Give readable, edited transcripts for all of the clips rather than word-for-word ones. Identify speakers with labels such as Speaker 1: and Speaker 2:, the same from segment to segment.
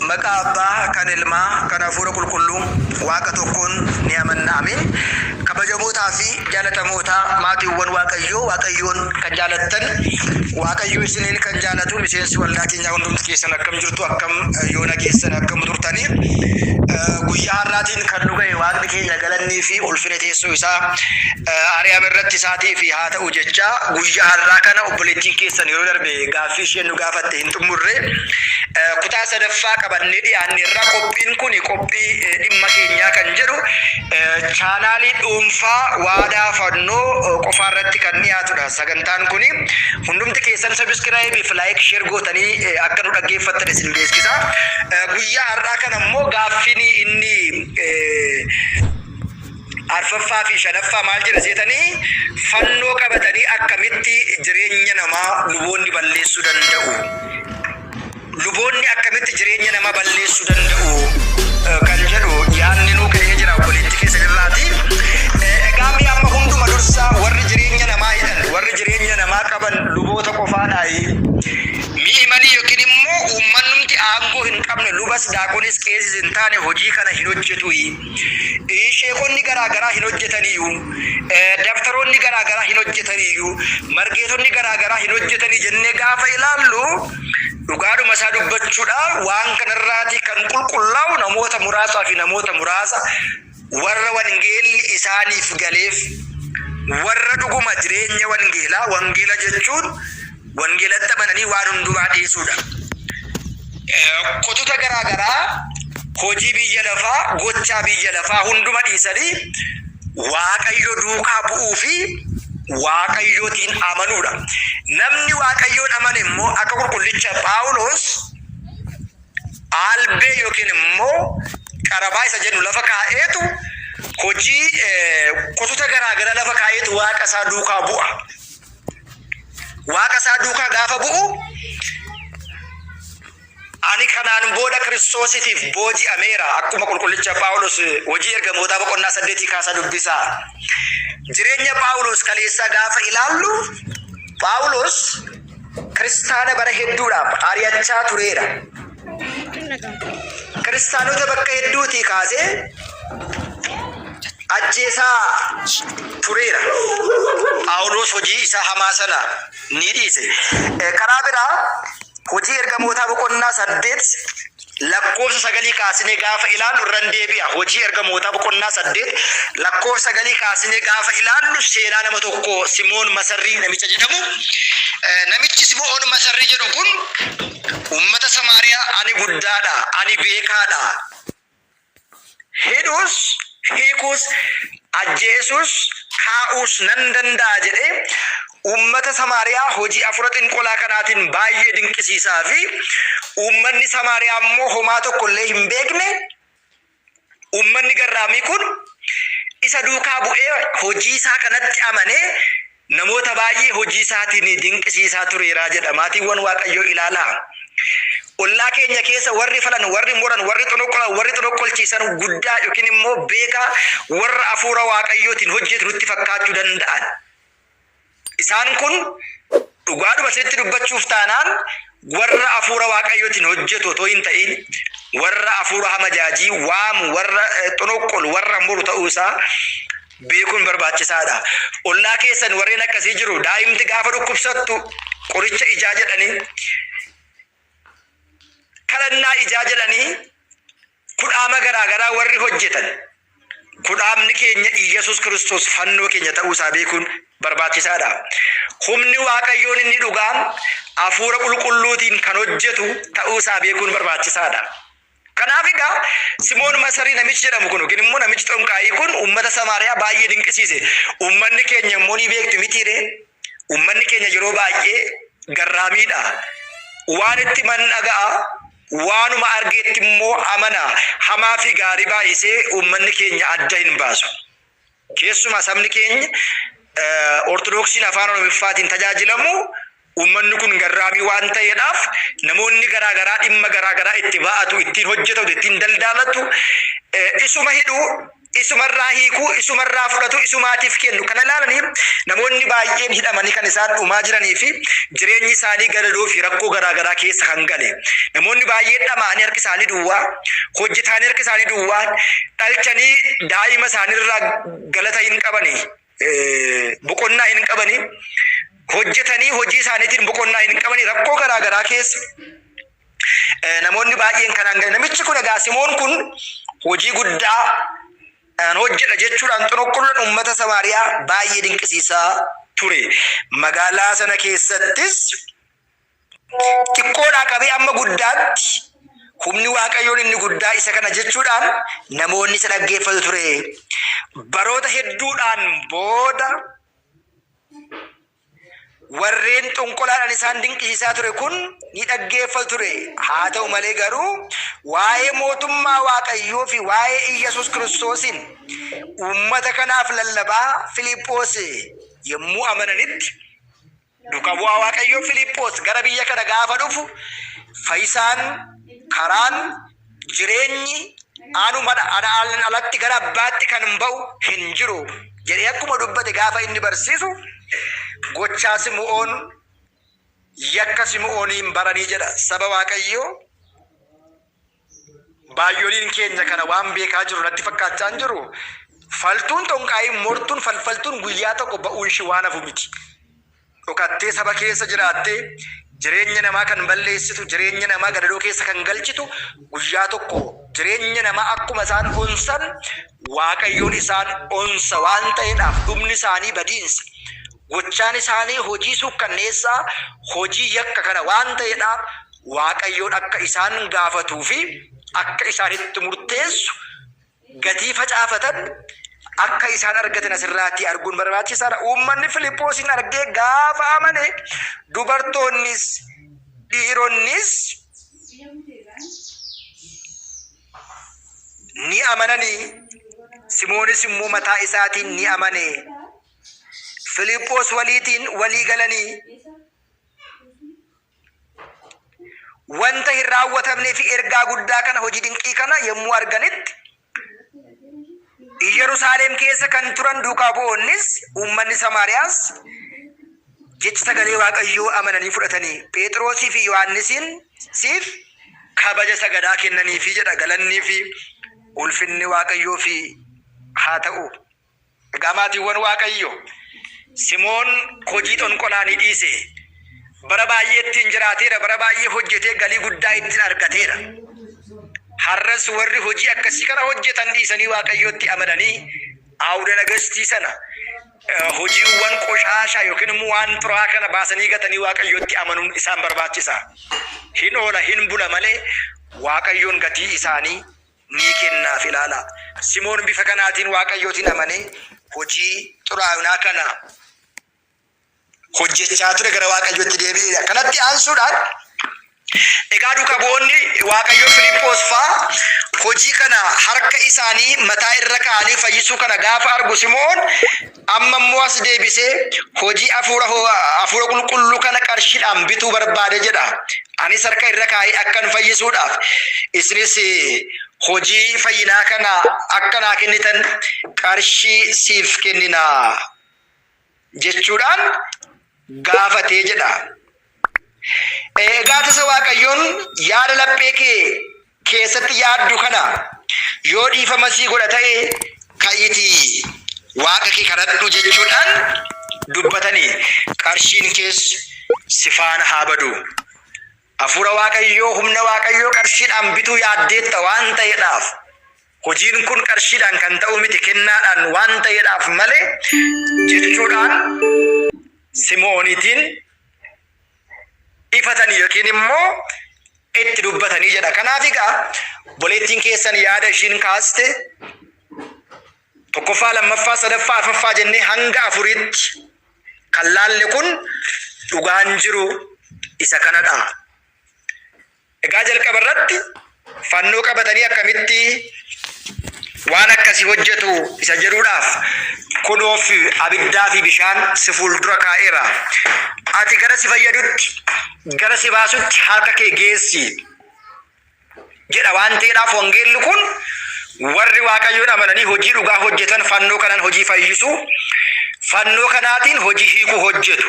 Speaker 1: Maka abbaa kan ilmaa kan hafuura qulqulluu waaqa tokkoon ni amanna amin. Kabajamootaa fi jaalatamootaa maatiiwwan waaqayyoon kan jaalattan waaqayyo isiniin kan jaalatu miseensi waldaa keenyaa hundumti keessan akkam jirtu akkam yoo nageessan akkam turtanii guyyaa har'aatiin kan nu ga'e waaqni keenya galannii fi ulfina teessoo isaa Ariyaam irratti isaatii fi haa ta'u jecha guyyaa har'aa kana obboleettiin keessan yeroo darbe gaaffii isheen nu gaafatte hin xumurre kutaa sadaffaa qabannee dhiyaanne irraa qophiin kun qophii dhimma keenyaa kan jedhu chaanaalii dhuunfaa waadaa fannoo qofaa irratti kan dhiyaatudha. Sagantaan kun hundumti keessan sabiskiraayibii fi laayik sheer gootanii akka nu dhaggeeffattan isin beeksisa. Guyyaa har'aa kana immoo gaaffiin inni arfaffaa fi shanaffaa maal jedha seetanii fannoo qabatanii akkamitti jireenya namaa luboonni balleessuu danda'u? Luboonni akkamitti jireenya namaa balleessuu danda'u kan jedhu yaadni nuu ka'ee jira obboleettii keessa irraati. Egaa mi'a amma hunduma dursa warri jireenya namaa hidhan warri jireenya namaa qaban luboota qofaadhaayi. Mi'imanii yookiin immoo uummanumti aangoo hin qabne lubas daakunis qeessis hin taane hojii kana hin hojjetuyi. Sheekonni garaagaraa hin hojjetaniyyuu, daftaroonni garaagaraa hin hojjetaniyyuu, margeetonni garaagaraa hin hojjetanii jennee gaafa ilaallu dhugaadhuma isaa dubbachuudha waan kanarraati kan qulqullaa'u namoota muraasaa fi namoota muraasa warra wangeelli isaaniif galeef warra dhuguma jireenya wangeela jechuun wangeelatti amananii waan hundumaa dhiisuudha. Kutota garaagaraa hojii biyya lafaa gochaa biyya lafaa hunduma dhiisanii waaqayyo duukaa bu'uu fi waaqayyootiin amanuudha. Namni waaqayyoon amane immoo akka qulqullicha Phaawulos albee yookiin immoo qarabaa isa jennu lafa kaa'eetu hojii kutota garaagaraa lafa kaa'eetu waaqa isaa duukaa bu'a. Waaqa isaa duukaa gaafa bu'u ani kanaan booda Kiristoosiitiif booji'ameera akkuma qulqullicha Phaawulos hojii ergamootaa boqonnaa 8 kaasaa dubbisaa. Jireenya Phaawulos kaleessaa gaafa ilaallu Phaawulos kiristaana bara hedduudhaaf ari'achaa tureera. Kiristaanota bakka hedduutii kaasee ajjeesaa tureera. Phaawulos hojii isaa hamaa sana ni dhiise. Karaa biraa hojii ergamootaa boqonnaa 8 lakkoofsa 9 kaasnee gaafa ilaallu irraan deebi'a. Hojii ergamootaa boqonnaa 8 lakkoofsa 9 kaasnee gaafa ilaallu seenaa nama tokko Simoon Masarrii namicha jedhamu. Namichi Simoon Masarrii jedhu kun uummata Samaariyaa ani guddaadha, ani beekaadha. Hidhuus, hiikuus, ajjeesuus, kaa'uus nan danda'a jedhee uummata Samaariyaa hojii afura xinqolaa kanaatiin baay'ee dinqisiisaa fi uummanni Samaariyaa immoo homaa tokkollee hin beekne uummanni garraamii kun isa duukaa bu'ee hojii isaa kanatti amanee namoota baay'ee hojii isaatiin dinqisiisaa tureera jedha. Maatiiwwan Waaqayyoo ilaalaa. Ollaa keenya keessa warri falan, warri muran, warri xonoqqolan, warri xonoqqolchiisan guddaa yookiin immoo beekaa warra hafuura Waaqayyootiin hojjetu nutti fakkaachuu danda'an. Isaan kun dhugaadhuma sirriitti dubbachuuf taanaan warra hafuura Waaqayyootiin hojjetu otoo hin ta'in warra hafuura hamajaajii waamu, warra xonoqqolu, warra muru ta'uu isaa beekuun barbaachisaadha. Ollaa keessan warreen akkasii jiru. Daa'imti gaafa dhukkubsattu qoricha ijaa jedhanii kadhannaa ijaa jedhanii kudhaama garaagaraa warri hojjetan. Kudhaamni keenya Iyyasuus Kiristoos fannoo keenya ta'uu isaa beekuun barbaachisaadha. Humni Waaqayyoon inni dhugaan hafuura qulqulluutiin kan hojjetu ta'uu isaa beekuun barbaachisaadha. Kanaaf egaa Simoon Masarrii namichi jedhamu kun yookiin immoo namichi xonqaayii kun uummata Samaariyaa baay'ee dinqisiise. Uummanni keenya immoo ni beektu mitiire. Uummanni keenya yeroo baay'ee garraamiidha. Waan itti dhaga'a. Waanuma argeetti immoo amana. Hamaa fi gaarii baay'isee uummanni keenya adda hin baasu. Keessumaa sabni keenya Ortodoksiin afaan Oromiffaatiin tajaajilamu uummanni kun garraamii waan ta'eedhaaf namoonni garaagaraa dhimma garaagaraa itti ba'atu, ittiin hojjetatu, ittiin daldaalatu, isuma hidhu, isumarraa hiikuu isumarraa fudhatu isumaatiif kennu kana ilaalanii namoonni baay'een hidhamanii kan isaan dhumaa jiranii fi jireenyi isaanii galadoo fi rakkoo garaagaraa keessa kan gale namoonni baay'een dhamaanii harki isaanii duwwaa hojjetanii harki isaanii duwwaa dhalchanii daa'ima isaaniirraa galata hin qabanii boqonnaa hin qabanii hojjetanii hojii isaaniitiin boqonnaa hin qabanii rakkoo garaagaraa keessa namoonni baay'een kanaan gale namichi kun egaa Simoon kun hojii guddaa hojjedha jechuudhaan xunuqqulluun uummata Samaariyaa baay'ee dinqisiisaa ture. Magaalaa sana keessattis xiqqoodhaa qabee amma guddaatti humni Waaqayyoon inni guddaa isa kana jechuudhaan namoonni isa dhaggeeffatu ture. Baroota hedduudhaan booda warreen xunqulaadhaan isaan dinqisiisaa ture kun ni dhaggeeffatu ture. Haa ta'u malee garuu waa'ee mootummaa Waaqayyoo fi waa'ee Iyyasuus Kiristoosiin uummata kanaaf lallabaa Filiiphoos yommuu amananitti duukaa bu'aa Waaqayyoo Filiiphoos gara biyya kana gaafa dhufu fayyisaan karaan jireenyi anumadhaan alatti gara abbaatti kan ba'u hin jiru jedhee akkuma dubbate gaafa inni barsiisu gochaa Simi'oon yakka Simi'ooniin baranii jedha. Saba Waaqayyoo baay'ooliin keenya kana waan beekaa jiru natti fakkaachaa hin jiru. Faltuun xonqaayin mortuun falfaltuun guyyaa tokko ba'uun ishii waan hafu miti. Dhokattee saba keessa jiraattee jireenya namaa kan balleessitu jireenya namaa gadadoo keessa kan galchitu guyyaa tokko jireenya namaa akkuma isaan onsan Waaqayyoon isaan onsa waan ta'eedhaaf dhumni isaanii badiinsa. Gochaan isaanii hojii sukkanneessaa hojii yakka kana waan ta'eedhaaf Waaqayyoon akka isaan gaafatuu fi akka isaan itti murteessu gatii facaafatan akka isaan argatan asirraatti arguun barbaachisaadha. Uummanni Filiiphoosin argee gaafa amane dubartoonnis dhiironnis ni amananii. Simoonis immoo mataa isaatiin ni amane. Filiiphoos waliitiin walii galanii wanta hin raawwatamnee fi ergaa guddaa kana hojii dinqii kana yommuu arganitti Yerusaalem keessa kan turan duukaa bu'oonnis uummanni Samaariyaas jecha sagalee Waaqayyoo amananii fudhatanii Phexrosii fi Yohaannisiin siif kabaja sagadaa kennanii fi jedha. Galannii fi ulfinni Waaqayyoo fi haa ta'u. Egaa maatiiwwan Waaqayyoo Simoon hojii xonqolaa ni dhiise. Bara baay'ee ittiin jiraateera. Bara baay'ee hojjetee galii guddaa ittiin argateera. Har'as warri hojii akkasii kana hojjetan dhiisanii Waaqayyootti amananii Aawuda Nagastii sana hojiiwwan qoshaashaa yookiin immoo waan xuraa kana baasanii gatanii Waaqayyootti amanuun isaan barbaachisa. Hin oola hin bula malee Waaqayyoon gatii isaanii ni kennaaf ilaala. Simoon bifa kanaatiin Waaqayyootiin amanee hojii xuraa'inaa kana hojjechaa ture gara Waaqayyootti deebi'eedha. Kanatti aansuudhaan egaa duukaa bu'oonni Waaqayyoo Filiiphoos fa'aa hojii kana harka isaanii mataa irra kaa'anii fayyisuu kana gaafa argu Simoon amma immoo as deebisee hojii hafuura qulqulluu kana qarshiidhaan bituu barbaade jedha. Anis harka irra kaa'ee akkan fayyisuudhaaf isinis hojii fayyinaa kana akka naa kennitan qarshii siif kennina jechuudhaan gaafatee jedha. Egaa tasa Waaqayyoon yaada laphee kee keessatti yaaddu kana yoo dhiifama sii godha ta'e ka'iitii Waaqa kee kadhadhu jechuudhaan dubbatanii qarshiin kees si faana haa badu. Hafuura Waaqayyoo humna Waaqayyoo qarshiidhaan bituu yaaddeetta waan ta'eedhaaf hojiin kun qarshiidhaan kan ta'u miti kennaadhaan waan ta'eedhaaf malee jechuudhaan Simoonitiin ifatanii yookiin immoo itti dubbatanii jedha. Kanaaf egaa boleettiin keessan yaada ishiin kaaste tokkoffaa lammaffaa sadaffaa arfaffaa jennee hanga afuritti kan laalle kun dhugaan jiru isa kanadha. Egaa jalqaba irratti fannoo qabatanii akkamitti waan akkasii hojjetu isa jedhuudhaaf kunoof abiddaa fi bishaan si fuuldura kaa'eera. Ati gara si fayyadutti gara si baasutti harka kee geessi jedha waan ta'eedhaaf wangeelli kun warri waaqayyoon amananii hojii dhugaa hojjetan fannoo kanaan hojii fayyisu fannoo kanaatiin hojii hiikuu hojjetu.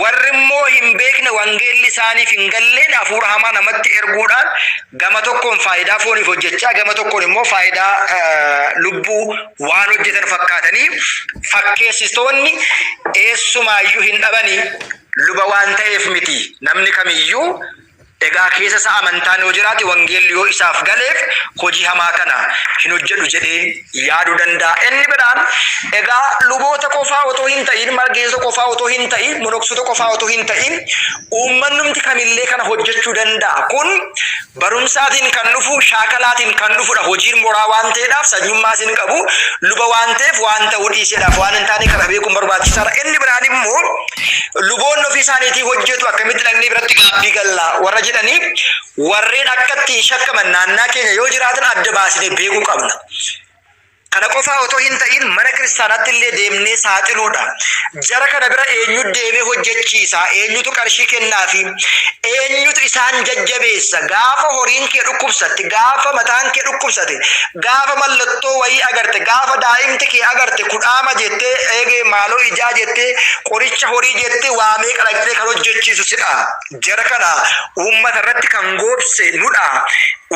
Speaker 1: Warri immoo hin beekne wangeelli isaaniif hin galleen hafuura hamaa namatti erguudhaan gama tokkoon faayidaa fooniif hojjechaa gama tokkoon immoo faayidaa lubbuu waan hojjetan fakkaatanii fakkeessistoonni eessumaayyuu hin dhabanii luba waan ta'eef miti namni kamiyyuu egaa keessa isaa amantaan yoo jiraate wangeelli yoo isaaf galeef hojii hamaa kana hin hojjedhu jedhee yaaduu danda'a. Inni biraan egaa luboota qofaa otoo hin ta'in margeessa qofaa otoo hin ta'in monoksota qofaa otoo hin ta'in uummannumti kamillee kana hojjechuu danda'a. Kun barumsaatiin kan dhufu shaakalaatiin kan dhufudha. Hojiin moraa waan ta'eedhaaf sanyummaas hin qabu luba waan ta'eef waan ta'uu dhiiseedhaaf waan hin taane kana beekuun barbaachisaadha. Inni biraan immoo luboonni ofii isaaniitii hojjetu akkamitti dhaqnee biratti gaabbii galla warra jedhanii warreen akkatti shakkaman naannaa keenya yoo jiraatan adda baasnee beekuu qabna. Kana qofaa otoo hin ta'in mana kiristaanaatti illee deemnee saaxiluudha. Jara kana bira eenyutu deemee hojjechiisa, eenyutu qarshii kennaafi, eenyutu isaan jajjabeessa. Gaafa horiin kee dhukkubsatte, gaafa mataan kee dhukkubsate, gaafa mallattoo wayii agarte, gaafa daa'imti kee agarte, kudhaama jettee eegee maaloo ijaa jettee qoricha horii jettee waamee qalaqxee kan hojjechiisu sidha. Jara kana uummata irratti kan goobse nudha.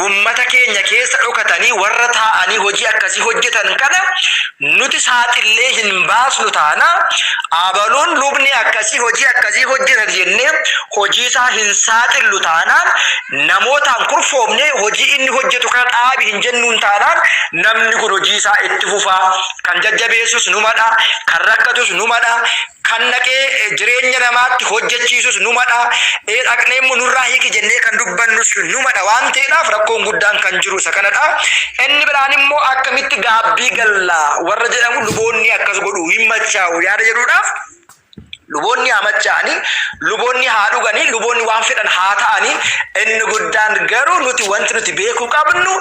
Speaker 1: Uummata keenya keessa dhokatanii warra taa'anii hojii akkasii hojjetan kana nuti saaxillee hin baasnu taana abaluun lubni akkasii hojii akkasii hojjetan jennee hojii isaa hin saaxillu taanaan namootaan kurfoomne hojii inni hojjetu kana dhaabi hin jennuun taanaan namni kun hojii isaa itti fufaa kan jajjabeessus numadha kan rakkatus numadha kan naqee jireenya namaatti hojjechiisus numadha dhaqnee immoo nurraa hiiki jennee kan dubbannus numadha waan ta'eedhaaf rakkoon guddaan kan jiru isa kanadha. Inni biraan immoo akkamitti gaabbii galla warra jedhamu luboonni akkas godhu hin machaa'u yaada jedhuudhaaf luboonni haa machaa'anii luboonni haa dhuganii luboonni waan fedhan haa ta'anii inni guddaan garuu nuti wanti nuti beekuu qabnu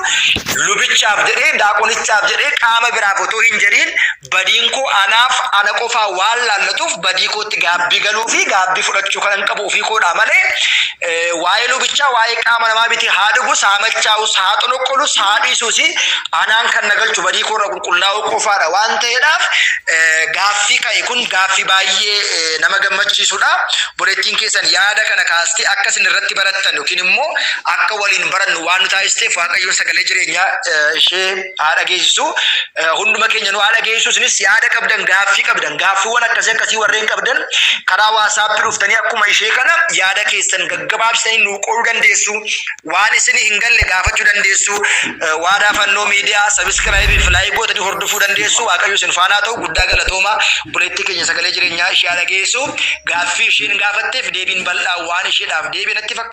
Speaker 1: lubichaaf jedhee daaqonichaaf jedhee qaama biraaf otoo hin jedhiin badiin koo anaaf ana qofaa waan laallatuuf badii kootti gaabbii galuu fi gaabbii fudhachuu kan qabu ofii koodhaa malee waa'ee lubichaa waa'ee qaama namaa biti haa dhugus haa machaa'us haa xonoqqolus haa dhiisuus anaan kan nagalchu badii koorra qulqullaa'uu qofaadha waan ta'eedhaaf gaaffii ka'e kun gaaffii baay'ee nama gammachiisudha. Boleettiin keessan yaada kana kaastee akkasin irratti barattan yookiin immoo akka waliin barannu waan nu taasisteef Waaqayyoon sagalee jireenyaa ishee haa dhageessisu. Hunduma keenya nu haa dhageessisu. Isinis yaada qabdan gaaffiiwwan akkasii warreen qabdan karaa WhatsApp dhuftanii akkuma ishee kana yaada keessan gaggabaabsanii nu qooduu dandeessu. Waan isinii hin galle gaafachuu dandeessu. Waadaa fannoo miidiyaa sabiskiraayibii fi laayik gootanii hordofuu dandeessu. Waaqayyo isin faanaa ta'u guddaa galatooma. Boleettii keenya sagalee jireenyaa ishee haa dhageessisu. Gaaffii isheen gaafatteef deebiin bal'aa waan isheedhaaf deebii natti fakkaata.